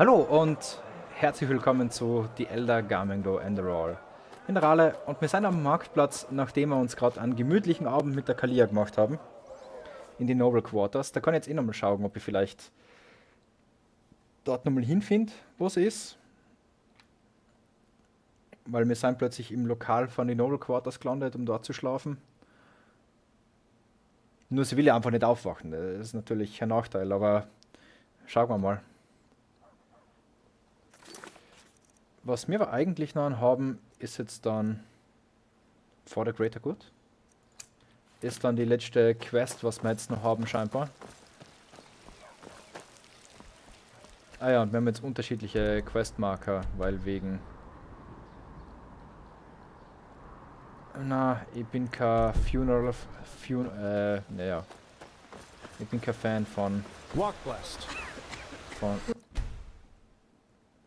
Hallo und herzlich willkommen zu die Elder GamEngDo Enderal. Ich bin der RaLe und wir sind am Marktplatz, nachdem wir uns gerade einen gemütlichen Abend mit der Kalia gemacht haben. In die Noble Quarters. Da kann ich jetzt nochmal schauen, ob ich vielleicht dort nochmal hinfinde, wo sie ist. Weil wir sind plötzlich im Lokal von den Noble Quarters gelandet, um dort zu schlafen. Nur sie will ja einfach nicht aufwachen. Das ist natürlich ein Nachteil, aber schauen wir mal. Was wir aber eigentlich noch haben, ist jetzt dann For the Greater Good. Ist dann die letzte Quest, was wir jetzt noch haben scheinbar. Ah ja, und wir haben jetzt unterschiedliche Questmarker, weil wegen... Na, ich bin kein naja. Ich bin kein Fan von...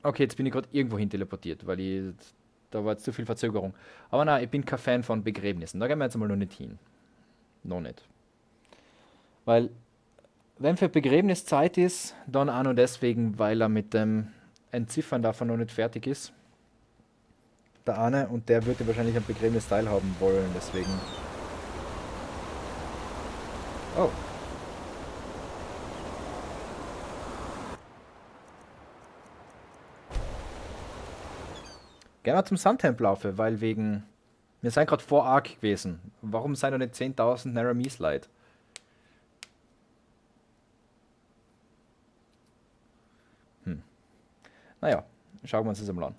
Okay, jetzt bin ich gerade irgendwo hin teleportiert, weil ich... Da war jetzt zu viel Verzögerung. Aber nein, ich bin kein Fan von Begräbnissen. Da gehen wir jetzt mal noch nicht hin. Noch nicht. Weil, wenn für Begräbnis Zeit ist, dann auch nur deswegen, weil er mit dem Entziffern davon noch nicht fertig ist. Der eine, und der würde wahrscheinlich am Begräbnis teilhaben wollen, deswegen. Oh. Gerne mal zum Sandtempel laufe, weil wegen... Wir sind gerade vor Ark gewesen. Warum sind da nicht 10.000 Naramis Leute? Naja, schauen wir uns das einmal an.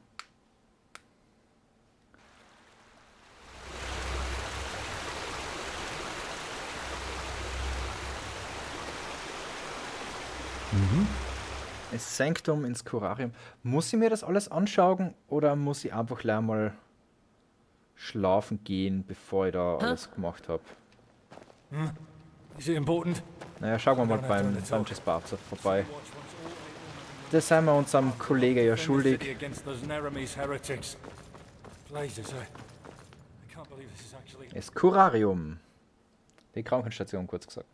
Das Sanctum ins Curarium. Muss ich mir das alles anschauen oder muss ich einfach gleich mal schlafen gehen, bevor ich da alles gemacht habe? Is it important? Naja, schauen wir mal beim Chesparzer vorbei. Das sind wir unserem Kollegen ja schuldig. Das Curarium. Die Krankenstation, kurz gesagt.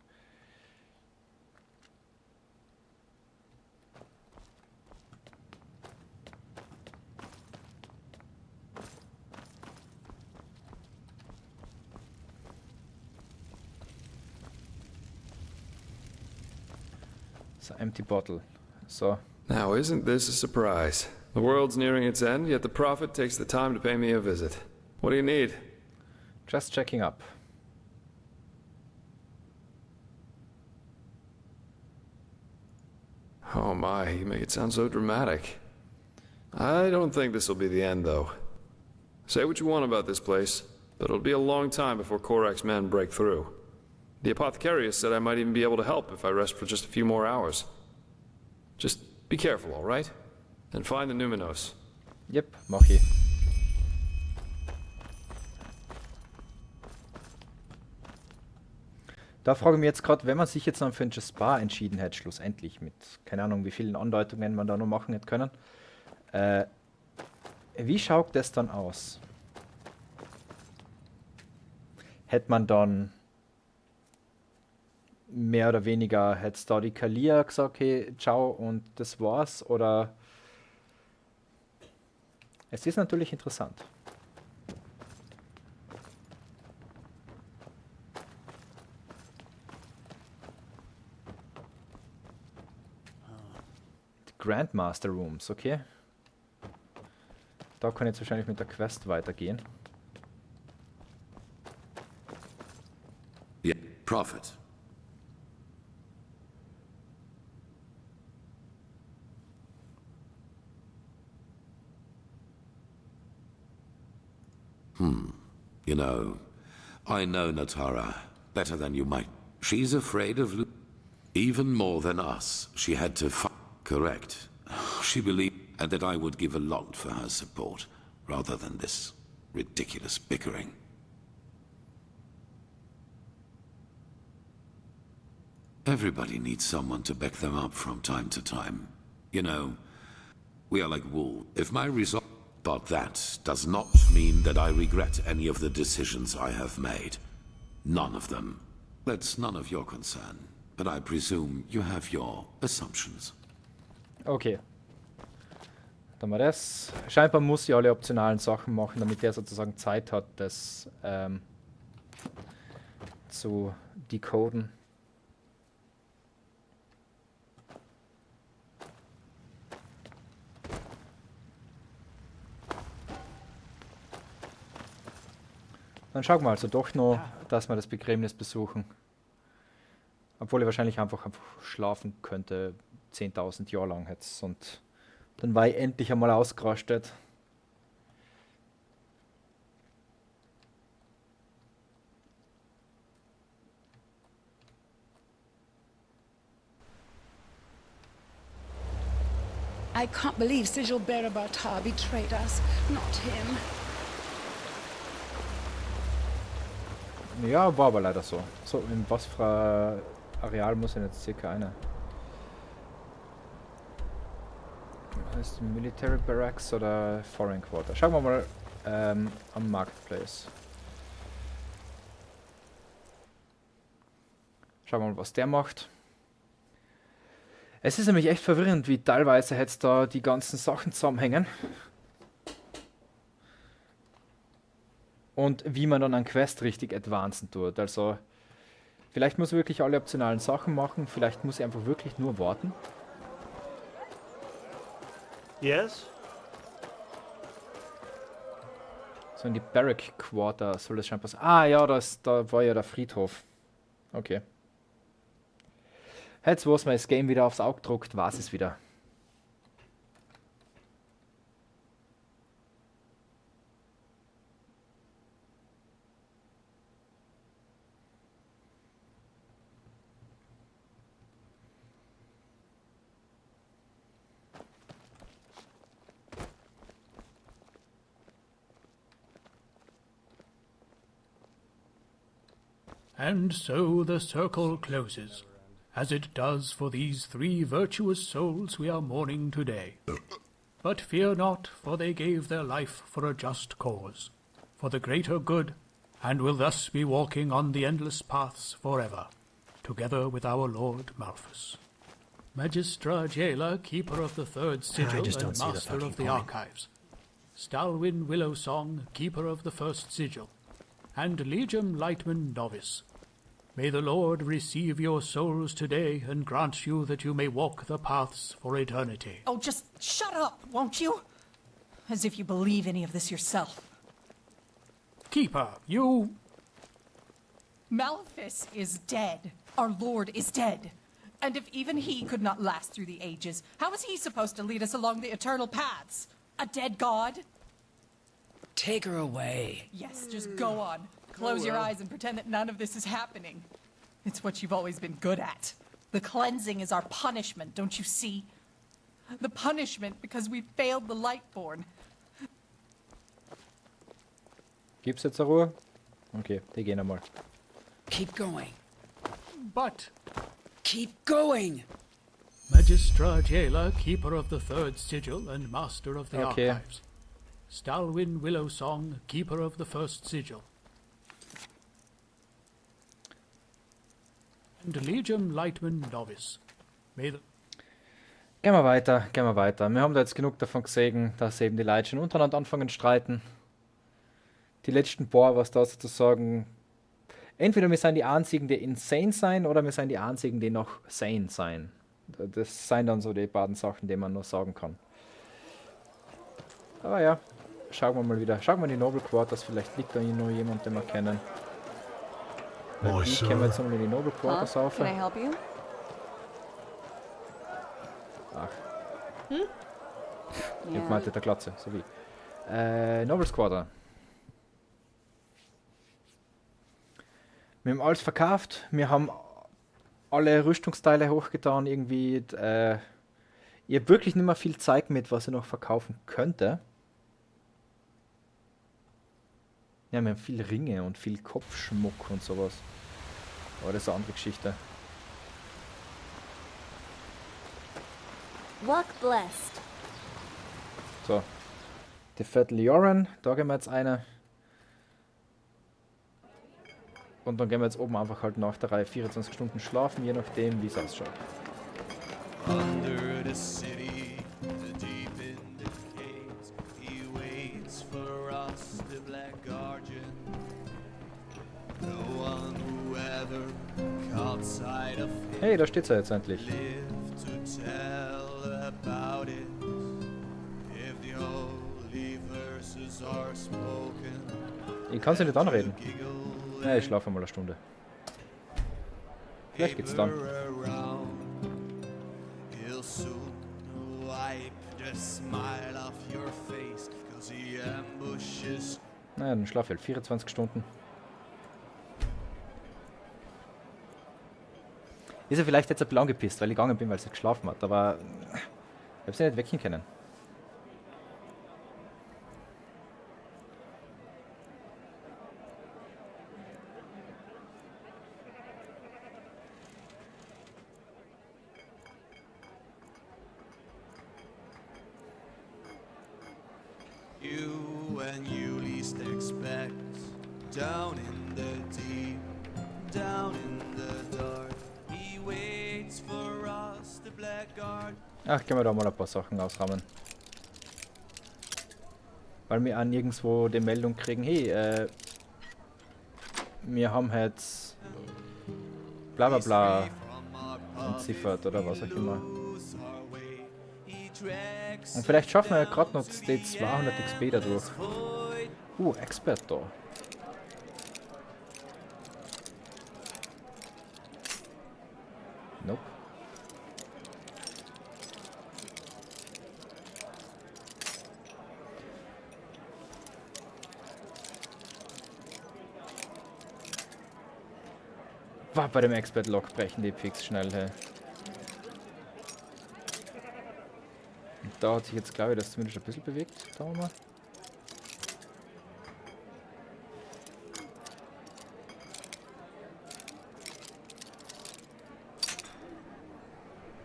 So, empty bottle. So. Now, isn't this a surprise? The world's nearing its end, yet the prophet takes the time to pay me a visit. What do you need? Just checking up. Oh my, you make it sound so dramatic. I don't think this will be the end, though. Say what you want about this place, but it'll be a long time before Korak's men break through. The apothecarius said I might even be able to help if I rest for just a few more hours. Just be careful, all right? And find the Numinos. Yep, mach ich. Da frage ich mich jetzt gerade, wenn man sich jetzt noch für ein Spa entschieden hätte, schlussendlich mit, keine Ahnung, wie vielen Andeutungen man da noch machen hätte können. Wie schaut das dann aus? Hätte man dann mehr oder weniger, hätte da die Kalia gesagt, okay, ciao und das war's, oder? Es ist natürlich interessant. Die Grandmaster Rooms, okay. Da kann ich jetzt wahrscheinlich mit der Quest weitergehen. Yeah, Prophet. You know, I know Natara better than you might. She's afraid of even more than us. She had to correct. She believed and that I would give a lot for her support, rather than this ridiculous bickering. Everybody needs someone to back them up from time to time. You know, we are like wool. If my resolve... But that does not mean that I regret any of the decisions I have made. None of them. That's none of your concern. But I presume you have your assumptions. Okay. Dann mal das. Scheinbar muss sie alle optionalen Sachen machen, damit der sozusagen Zeit hat, das zu decoden. Dann schauen wir also doch noch, dass wir das Begräbnis besuchen. Obwohl er wahrscheinlich einfach schlafen könnte, 10.000 Jahre lang jetzt. Und dann war ich endlich einmal ausgerastet. I can't believe Sigil Berabatar betrayed us, not him. Ja, war aber leider so. So, in was für Areal muss denn jetzt circa einer? Heißt Military Barracks oder Foreign Quarter? Schauen wir mal am Marketplace. Schauen wir mal, was der macht. Es ist nämlich echt verwirrend, wie teilweise jetzt da die ganzen Sachen zusammenhängen. Und wie man dann einen Quest richtig advancen tut. Also, vielleicht muss ich wirklich alle optionalen Sachen machen, vielleicht muss ich einfach wirklich nur warten. Yes? So in die Barrack Quarter soll das scheinbar sein. Ah ja, da war ja der Friedhof. Okay. Jetzt, wo es mir das Game wieder aufs Auge druckt, war es wieder. And so the circle closes, as it does for these 3 virtuous souls we are mourning today. But fear not, for they gave their life for a just cause, for the greater good, and will thus be walking on the endless paths forever, together with our Lord Malphus. Magistra Jaela, keeper of the 3rd sigil and master of the archives. Stalwyn Willowsong, keeper of the 1st sigil. And Legium Lightman Novice. May the Lord receive your souls today and grant you that you may walk the paths for eternity. Oh, just shut up, won't you? As if you believe any of this yourself. Keeper, you... Malphus is dead. Our Lord is dead. And if even he could not last through the ages, how is he supposed to lead us along the eternal paths? A dead god? Take her away. Yes, just go on. Close your eyes and pretend that none of this is happening. It's what you've always been good at. The cleansing is our punishment, don't you see? The punishment because we failed the Lightborn. Gibt's jetzt eine Ruhe? Okay, die gehen einmal. Keep going. But... Keep going! Magistra Jaela, keeper of the 3rd sigil and master of the Okay. archives. Stalwyn Willowsong, keeper of the 1st sigil. And Legium Lightman Novice. May the... Gehen wir weiter, gehen wir weiter. Wir haben da jetzt genug davon gesehen, dass eben die Leute schon untereinander anfangen zu streiten. Die letzten paar, was da sozusagen... Entweder wir sind die Einzigen, die insane sein, oder wir sind die Einzigen, die noch sane sein. Das sind dann so die beiden Sachen, die man nur sagen kann. Aber ja, schauen wir mal wieder. Schauen wir in die Noble Quarters, vielleicht liegt da noch jemand, den wir kennen. Weil die können wir jetzt nochmal in die Noble Quarters auf. Can I help you? Ach, ich Yeah. meinte der Glatze, so wie. Noble Quarter. Wir haben alles verkauft, wir haben alle Rüstungsteile hochgetan, irgendwie. Ich habe wirklich nicht mehr viel Zeug mit, was ich noch verkaufen könnte. Ja, wir haben viel Ringe und viel Kopfschmuck und sowas. Aber das ist eine andere Geschichte. Luck blessed. So. Die Viertel Joran, da gehen wir jetzt eine. Und dann gehen wir jetzt oben einfach halt nach der Reihe 24 Stunden schlafen, je nachdem, wie es ausschaut. Under the city, deep in the Hey, da steht's ja jetzt endlich. Ich kann sie nicht anreden. Ja, ich schlafe mal eine Stunde. Vielleicht geht's dann. Naja, dann schlafe ich halt 24 Stunden. Ist er vielleicht jetzt ein bisschen angepisst, weil ich gegangen bin, weil sie geschlafen hat, aber ich habe sie nicht wecken können. You when you least expect, down in the deep, down in the dark, he waits for us, the blackguard. Ach, können wir da mal ein paar Sachen ausrahmen. Weil wir auch nirgendwo die Meldung kriegen, hey, wir haben jetzt bla bla bla entziffert oder was auch immer. Und vielleicht schaffen wir ja gerade noch die 200 XP dadurch. Expert da. Nope. War bei dem Expert-Log brechen die fix schnell, hey. Und da hat sich jetzt, glaube ich, das zumindest ein bisschen bewegt. Schauen wir mal.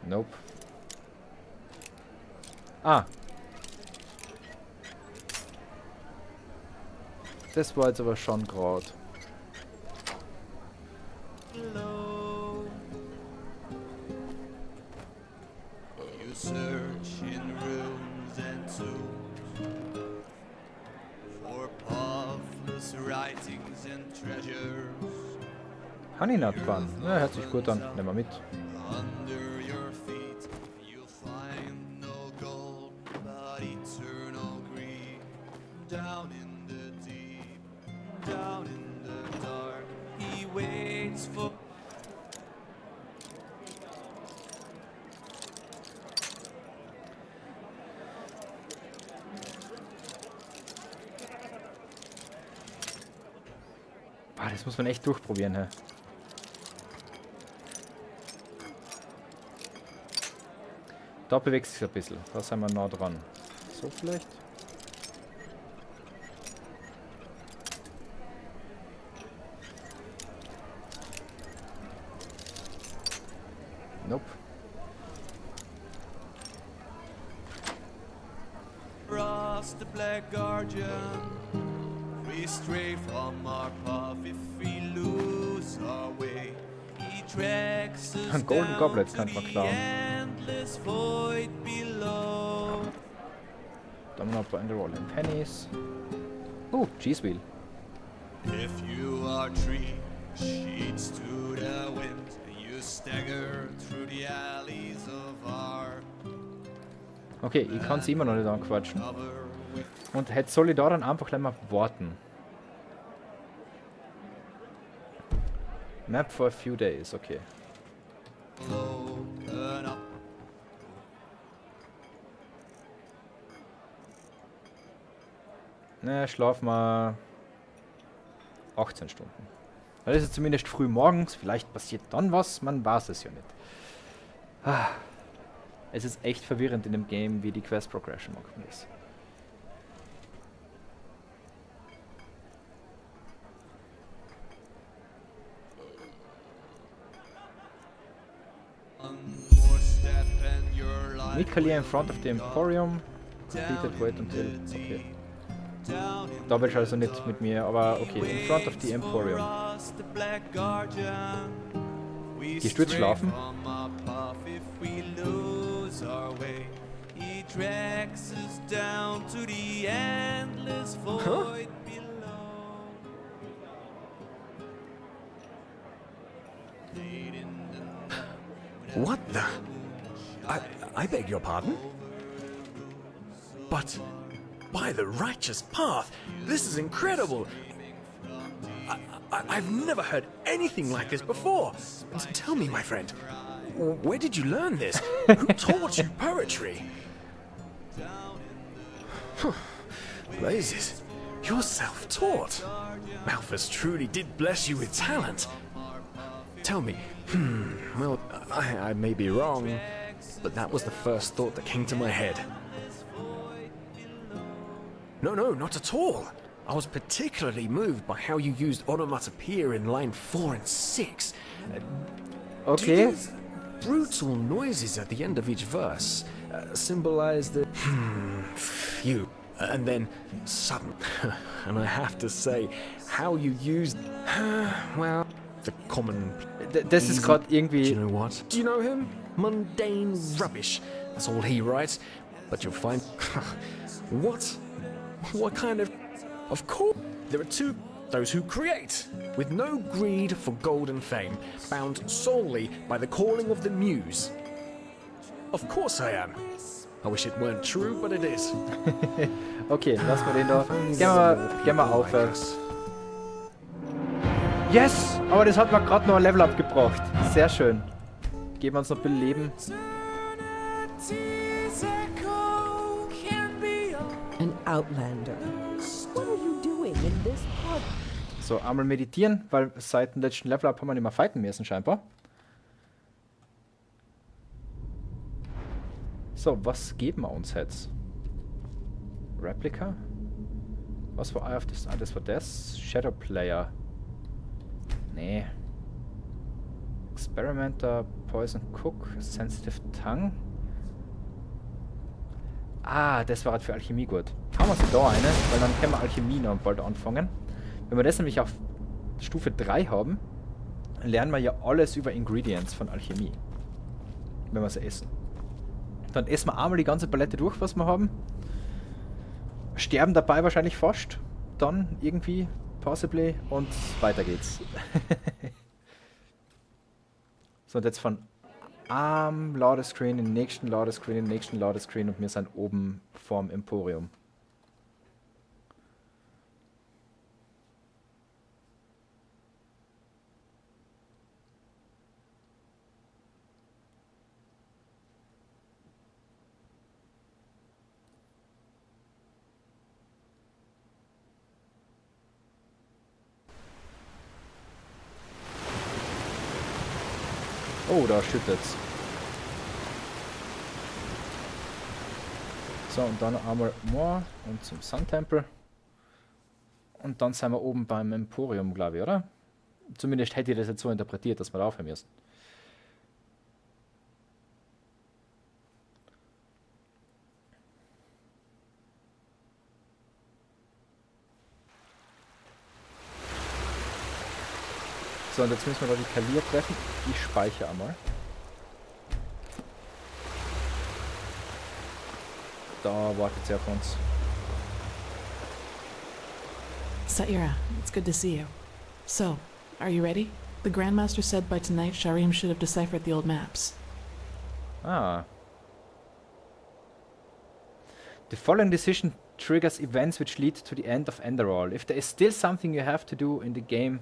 Nope. Ah. Das war jetzt aber schon gerade. You search in rooms and tombs for pathless writings and treasures. Honey-Nut-Bun. Ja, hört sich gut an. Nehmen wir mit. Under your feet you'll find no gold but eternal greed. Down in the deep, down in the dark, he waits for. Ah, das muss man echt durchprobieren, hä? Da bewegt sich ein bisschen. Da sind wir nah dran. So vielleicht? Nope. Across the black guardian, we stray from our path if we lose our way. He tracks us Ein Golden down Goblet to könnte man the klauen. endless void below. Da haben wir noch ein paar Enderal in Pennies. Cheese Wheel. If you are tree sheets to the wind, you stagger through the alleys of our Okay, ich kann sie immer noch nicht anquatschen. cover with Und jetzt soll ich da dann einfach gleich mal warten. Map for a few days, okay. open up. Ne, schlaf mal 18 Stunden. Weil das ist zumindest früh morgens, vielleicht passiert dann was, man weiß es ja nicht. Es ist echt verwirrend in dem Game, wie die Quest Progression machen ist. One more step and your life Meet Kalia in front of the Emporium. Completed, wait until. Okay. down in Da willst du also nicht mit mir, aber okay, in front of the Emporium. across the black guardian. We Gehst du jetzt stray schlafen? from our path if we lose our way. He tracks us down to the endless void below. What the? I beg your pardon? But by the righteous path, this is incredible. I've never heard anything like this before. Tell me, my friend, where did you learn this? Who taught you poetry? Blazes, you're self-taught. Malthus truly did bless you with talent. Tell me, well, I may be wrong, but that was the first thought that came to my head. No, not at all. I was particularly moved by how you used onomatopoeia in line 4 and 6. Okay. These brutal noises at the end of each verse symbolize the few, and then sudden. And I have to say, how you used, well, the common. Das ist gerade irgendwie. Do you know what? Do you know him? Mundane rubbish. That's all he writes. But you'll find. What kind of. Of course, there are two. Those who create, with no greed for gold and fame, bound solely by the calling of the muse. Of course I am. I wish it weren't true, but it is. Okay, lassen wir den da. Gehen wir aufwärts. Yes! Aber das hat mir gerade noch ein Level abgebracht. Sehr schön. Geben wir uns noch ein bisschen Leben. An outlander. What are you doing in this pub? So, einmal meditieren, weil seit dem letzten Level Up haben wir nicht mehr fighten müssen, scheinbar. So, was geben wir uns jetzt? Replica? Was war auf das? Ah, das war das. Shadow Player. Nee. Experimenter, Poison Cook, Sensitive Tongue. Ah, das war halt für Alchemie gut. Haben wir sie da eine, weil dann können wir Alchemie noch bald anfangen. Wenn wir das nämlich auf Stufe 3 haben, lernen wir ja alles über Ingredients von Alchemie. Wenn wir sie essen. Dann essen wir einmal die ganze Palette durch, was wir haben. Sterben dabei wahrscheinlich fast. Dann irgendwie, possibly, und weiter geht's. So, und jetzt von am Ladescreen in den nächsten Ladescreen, in den nächsten Ladescreen und wir sind oben vorm Emporium. Oh, da schüttet's. So, und dann einmal more und zum Sun Temple. Und dann sind wir oben beim Emporium, glaube ich, oder? Zumindest hätte ich das jetzt so interpretiert, dass wir da aufhören müssen. So, und jetzt müssen wir da die Kalier treffen. Ich speichere einmal. Da wartet sie auf uns. Saira, it's good to see you. So, are you ready? The Grandmaster said by tonight Sharim should have deciphered the old maps. Ah. The following decision triggers events which lead to the end of Enderal. If there is still something you have to do in the game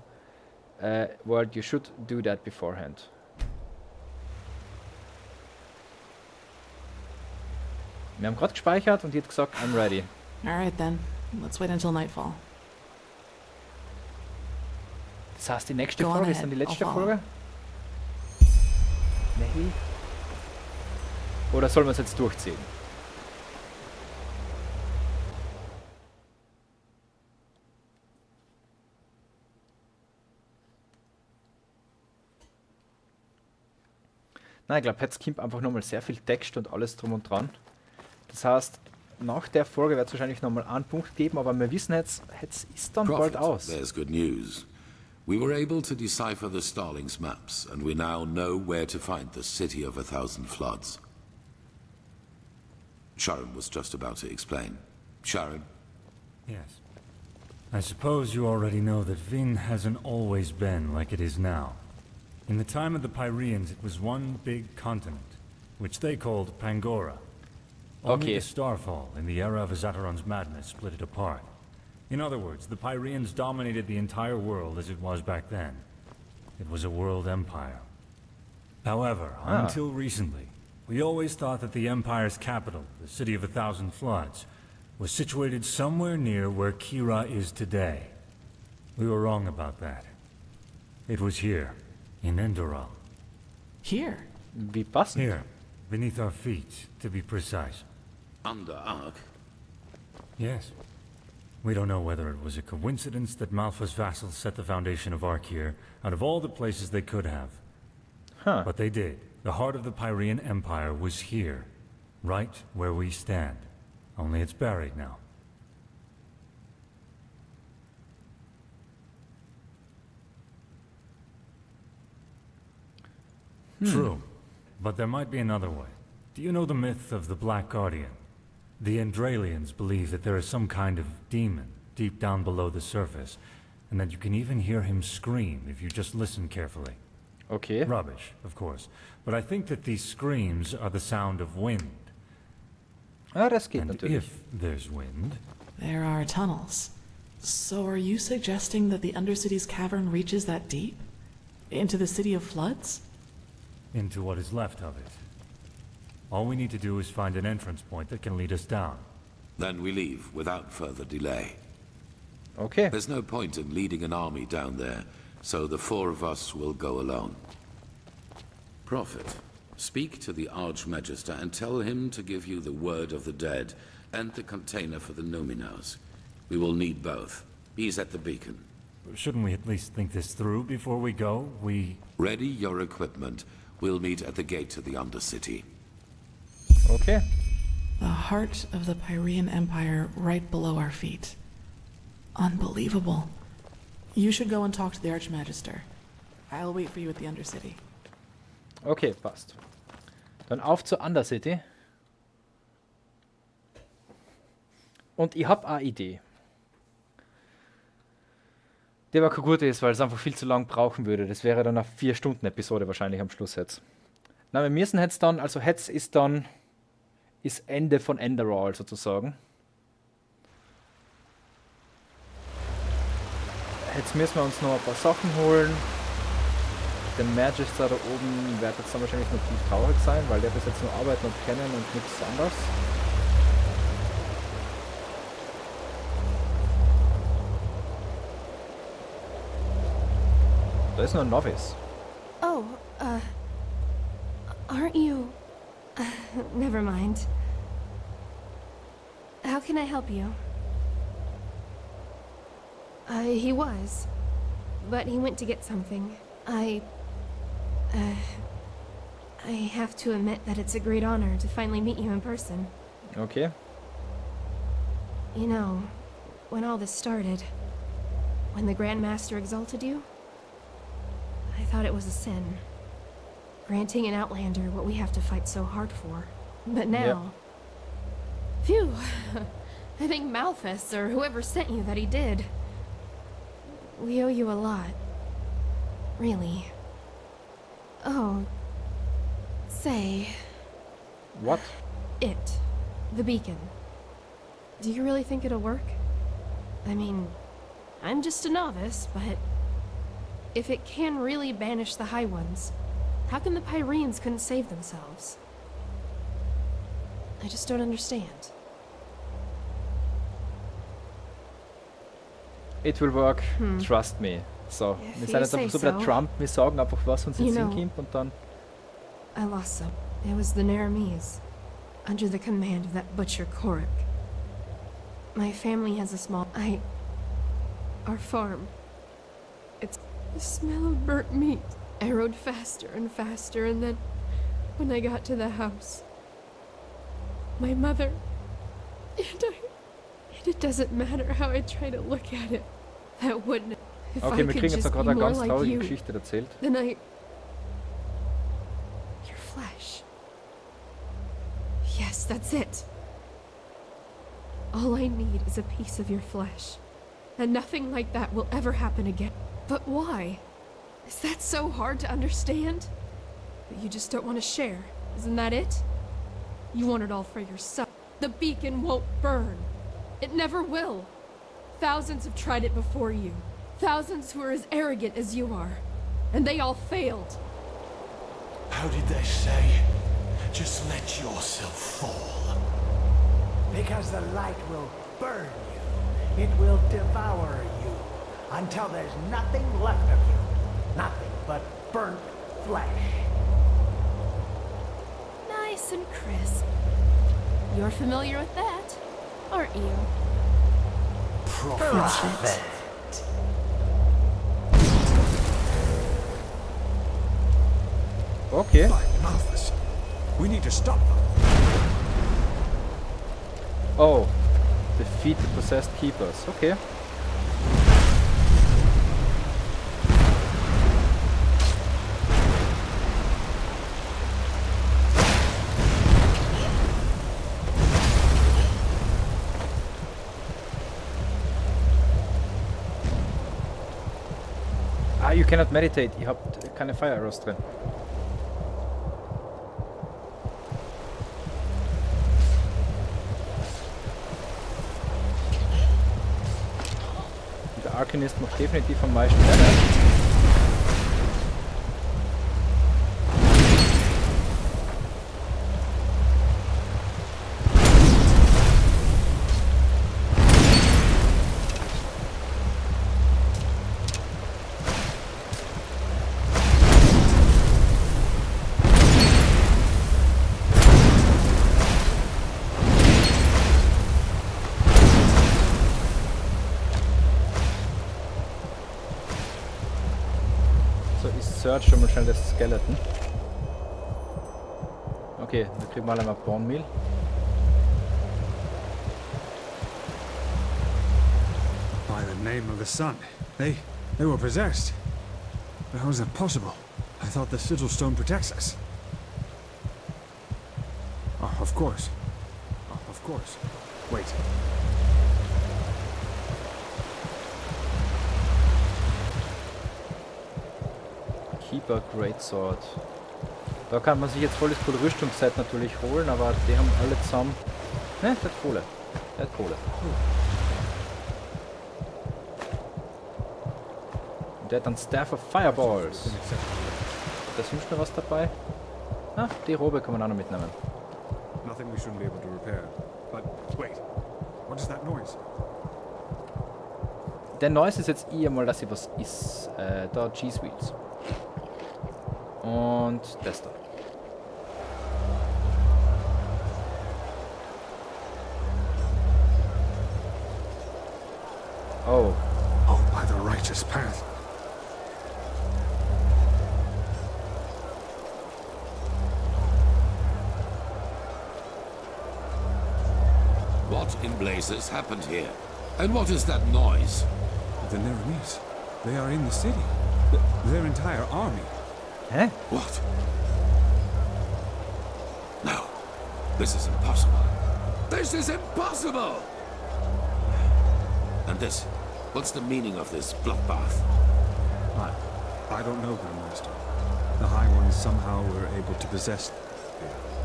world, you should do that beforehand. Wir haben gerade gespeichert und die hat gesagt, I'm ready. Alright then, let's wait until nightfall. Das heißt, die nächste Go on Folge ist ahead, dann die letzte I'll follow. Folge? Nee. Oder sollen wir es jetzt durchziehen? Nein, ich glaube, jetzt kommt einfach nochmal sehr viel Text und alles drum und dran. Das heißt, nach der Folge wird es wahrscheinlich nochmal einen Punkt geben, aber wir wissen jetzt ist dann bald aus. There's good news. We were able to decipher the Starling's maps, and we now know where to find the City of a Thousand Floods. Sharon was just about to explain. Sharon? Yes. I suppose you already know that Vin hasn't always been like it is now. In the time of the Pyreans, it was one big continent, which they called Pangora. Only Okay. the Starfall in the era of Azateron's madness split it apart. In other words, the Pyreans dominated the entire world as it was back then. It was a world empire. However, until recently, we always thought that the Empire's capital, the City of a Thousand Floods, was situated somewhere near where Kira is today. We were wrong about that. It was here, in Enderal. Here? Wie passend. Here, beneath our feet, to be precise. Under Ark? Yes. We don't know whether it was a coincidence that Malfa's vassals set the foundation of Ark here, out of all the places they could have. Huh. But they did. The heart of the Pyrean Empire was here, right where we stand. Only it's buried now. True, but there might be another way. Do you know the myth of the Black Guardian? The Endralians believe that there is some kind of demon deep down below the surface, and that you can even hear him scream if you just listen carefully. Okay. Rubbish, of course, but I think that these screams are the sound of wind. Ah, das geht And natürlich. if there's wind, There are tunnels. So are you suggesting that the Undercity's cavern reaches that deep? Into the City of Floods? into what is left of it. All we need to do is find an entrance point that can lead us down. Then we leave without further delay. Okay. There's no point in leading an army down there, so the 4 of us will go alone. Prophet, speak to the Archmagister and tell him to give you the word of the dead and the container for the Numinos. We will need both. He's at the beacon. Shouldn't we at least think this through before we go? Ready your equipment. We'll meet at the gate to the Undercity. Okay. The heart of the Pyrean Empire right below our feet. Unbelievable. You should go and talk to the Archmagister. I'll wait for you at the Undercity. Okay, passt. Dann auf zur Undercity. Und ich hab eine Idee. Die aber keine gute ist, weil es einfach viel zu lang brauchen würde. Das wäre dann eine 4-Stunden-Episode wahrscheinlich am Schluss jetzt. Na, wir müssen jetzt dann, also jetzt ist dann ist Ende von Enderal sozusagen. Jetzt müssen wir uns noch ein paar Sachen holen. Der Magister da oben wird jetzt dann wahrscheinlich noch tief traurig sein, weil der bis jetzt nur arbeiten und kennen und nichts anderes. Da ist nur ein Novice. Oh, aren't you... never mind. How can I help you? He was. But he went to get something. I have to admit that it's a great honor to finally meet you in person. Okay. You know, when all this started, when the Grand Master exalted you, I thought it was a sin. Granting an Outlander what we have to fight so hard for. But now... Phew! I think Malphas, or whoever sent you, that he did. We owe you a lot. Really. Oh. Say... What? It. The beacon. Do you really think it'll work? I mean, I'm just a novice, but... if it can really banish the High Ones, how come the Pyreans couldn't save themselves? I just don't understand. It will work, trust me. So, wir sind jetzt einfach so bei Trump, wir sagen einfach, was uns in den Sinn kommt und dann... I lost some. It was the Naramese, under the command of that butcher Korik. My family has a small... Our farm. It's the smell of burnt meat. I rode faster and faster, and then, when I got to the house, my mother... And it doesn't matter how I try to look at it. That wouldn't... If Okay, I wir could kriegen jetzt just noch be gerade eine more ganz like traurige you, Geschichte erzählt. then I... Your flesh. Yes, that's it. All I need is a piece of your flesh. And nothing like that will ever happen again. But why? Is that so hard to understand? But you just don't want to share, isn't that it? You want it all for yourself. The beacon won't burn. It never will. Thousands have tried it before you. Thousands who are as arrogant as you are. And they all failed. How did they say? Just let yourself fall. Because the light will burn you. It will devour you. Until there's nothing left of you. Nothing but burnt flesh. Nice and crisp. You're familiar with that, aren't you? Prophet. Okay. Malthus. We need to stop them. Oh. Defeat the possessed keepers. Okay. Ah, you cannot meditate. Ihr habt keine Fire Arrows drin. Der Arcanist macht definitiv am meisten Damage. Search schon mal schnell das Skeleton. Okay, dann kriegen wir alle mal Bone Meal. By the name of the sun. They were possessed. But how is that possible? I thought the sigil stone protects us. Oh, of course. Oh, of course. Wait. Keeper Greatsword. Da kann man sich jetzt volles coole Rüstungsset natürlich holen, aber die haben alle zusammen. Ne, der hat Kohle. Der hat Kohle. Und der hat dann Staff of Fireballs. Da ist sonst noch was dabei. Ah, die Robe kann man auch noch mitnehmen. Nothing we shouldn't be able to repair. But wait. What is that noise? Der Noise ist jetzt eher mal, dass hier was ist. Da G-Sweets. Und das da. Oh. Oh, by the righteous path. What in blazes happened here? And what is that noise? The Neremes. They are in the city. Their entire army. Huh? What? No. This is impossible. This is impossible! And this? What's the meaning of this bloodbath? I don't know, Grandmaster. The High Ones somehow were able to possess...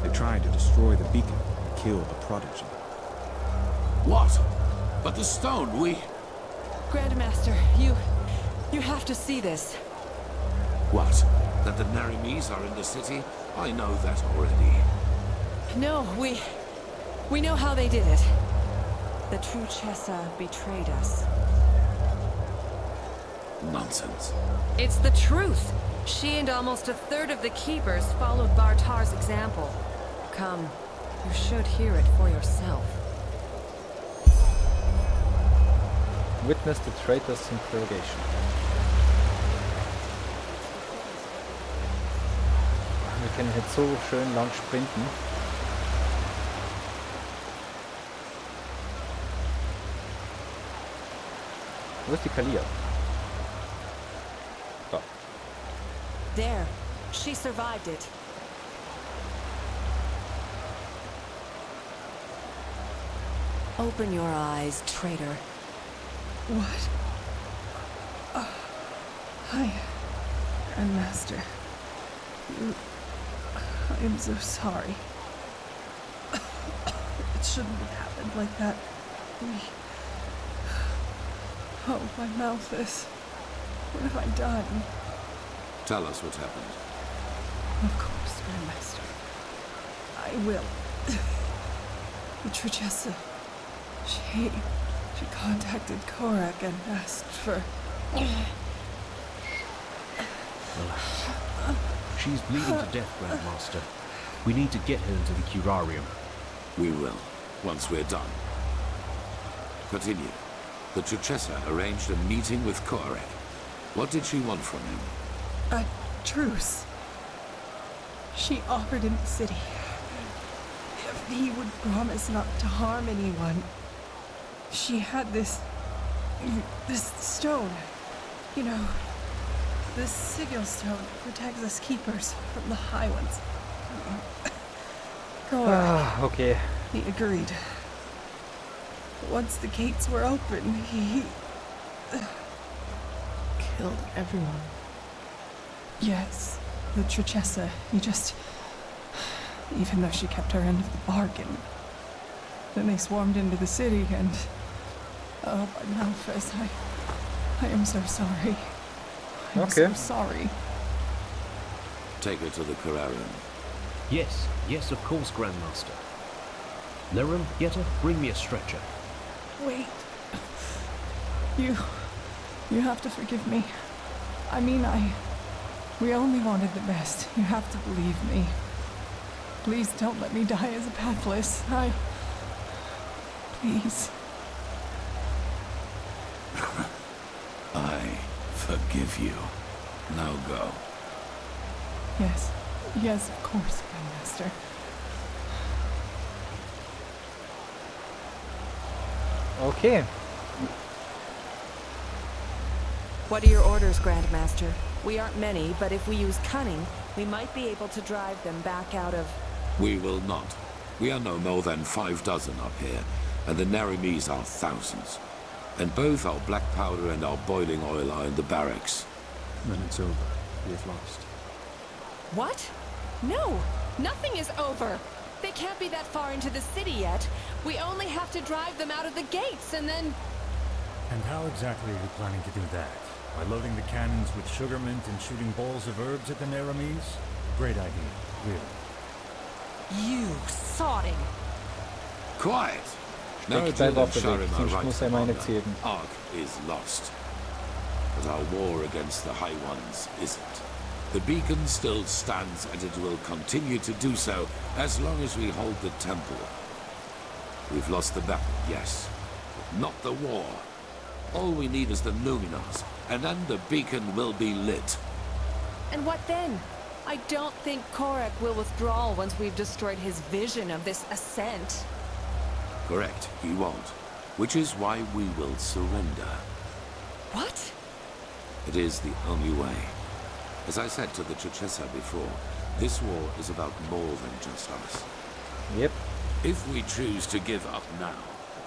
They tried to destroy the beacon and kill the Prodigy. What? But the stone, we... Grandmaster, you have to see this. What? That the Neremes are in the city? I know that already. No, we know how they did it. The true Chessa betrayed us. Nonsense. It's the truth. She and almost a third of the Keepers followed Bartar's example. Come, you should hear it for yourself. Witness the traitor's interrogation. Wir können jetzt so schön lang sprinten. Wo ist die Kalia? Da. There. She survived it. Open your eyes, traitor. What? Grandmaster, I am so sorry. It shouldn't have happened like that. Oh, my mouth is... What have I done? Tell us what happened. Of course, Grandmaster. I will. The Trichessa, she contacted Korak and asked for... Relax. She's bleeding to death, Grandmaster. We need to get her into the curarium. We will, once we're done. Continue. The Trichessa arranged a meeting with Korak. What did she want from him? A truce. She offered him the city. If he would promise not to harm anyone. She had this stone. You know, this sigil stone protects us keepers from the High Ones. Okay. He agreed. Once the gates were open, he... Killed everyone. Yes, the Trichessa. He just... Even though she kept her end of the bargain. Then they swarmed into the city and... Oh, my Malphas, I am so sorry. I'm so sorry. Take her to the curarium. Yes, yes, of course, Grandmaster. Nerem, Yetta, bring me a stretcher. Wait. You have to forgive me. I mean, we only wanted the best. You have to believe me. Please don't let me die as a pathless. Please. I forgive you. Now go. Yes. Yes, of course, Grandmaster. Okay. What are your orders, Grandmaster? We aren't many, but if we use cunning, we might be able to drive them back out of... We will not. We are no more than 6 up here, and the Naramis are thousands. And both our black powder and our boiling oil are in the barracks. Then it's over. We have lost. What? No! Nothing is over! They can't be that far into the city yet. We only have to drive them out of the gates, and then... And how exactly are you planning to do that? By loading the cannons with sugar mint and shooting balls of herbs at the Naramis? Great idea, really. You sodding! Quiet! Steck auf der Weg, sonst muss meine zählen. Ark is lost. But our war against the High Ones isn't. The beacon still stands, and it will continue to do so as long as we hold the temple. We've lost the battle, yes, but not the war. All we need is the Numenors, and then the beacon will be lit. And what then? I don't think Korak will withdraw once we've destroyed his vision of this ascent. Correct, he won't. Which is why we will surrender. What? It is the only way. As I said to the Trichessa before, this war is about more than just us. Yep. If we choose to give up now,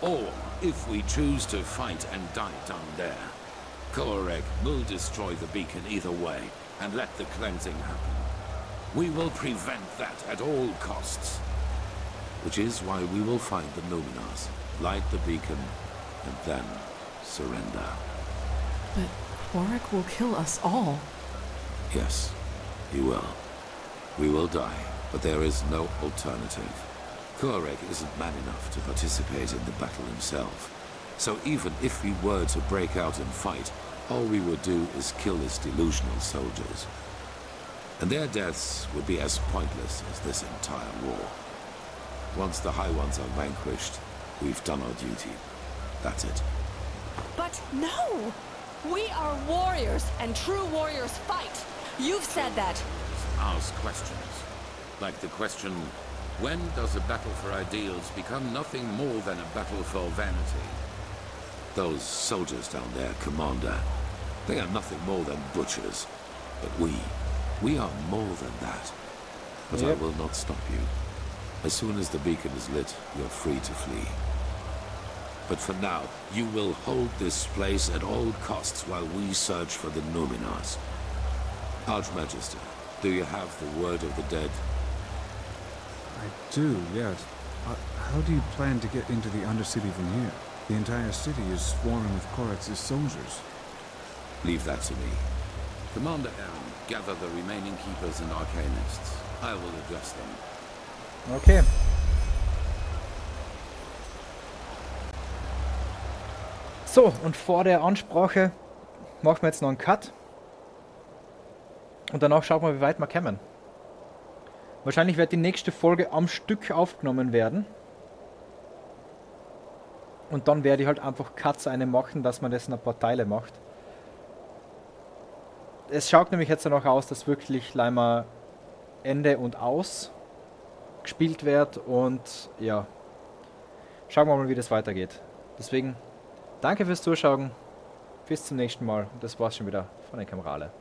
or if we choose to fight and die down there, Korak will destroy the beacon either way and let the cleansing happen. We will prevent that at all costs. Which is why we will find the Numenors, light the beacon, and then surrender. But Korak will kill us all. Yes, he will. We will die, but there is no alternative. Korak isn't man enough to participate in the battle himself. So even if we were to break out and fight, all we would do is kill his delusional soldiers. And their deaths would be as pointless as this entire war. Once the High Ones are vanquished, we've done our duty. That's it. But no! We are warriors, and true warriors fight! You've said that! Ask questions. Like the question, when does a battle for ideals become nothing more than a battle for vanity? Those soldiers down there, Commander, they are nothing more than butchers. But we are more than that. But I will not stop you. As soon as the beacon is lit, you're free to flee. But for now, you will hold this place at all costs while we search for the Numenors. Archmagister, do you have the word of the dead? I do, yes. How do you plan to get into the Undercity from here? The entire city is swarming with Korex's soldiers. Leave that to me. Commander Elm, gather the remaining Keepers and Arcanists. I will address them. Okay. So, und vor der Ansprache machen wir jetzt noch einen Cut. Und danach schauen wir, wie weit wir kommen. Wahrscheinlich wird die nächste Folge am Stück aufgenommen werden. Und dann werde ich halt einfach Cuts eine machen, dass man das in ein paar Teile macht. Es schaut nämlich jetzt danach aus, dass wirklich Leimer Ende und Aus gespielt wird. Und ja, schauen wir mal, wie das weitergeht. Deswegen, danke fürs Zuschauen. Bis zum nächsten Mal. Und das war's schon wieder von der RaLe.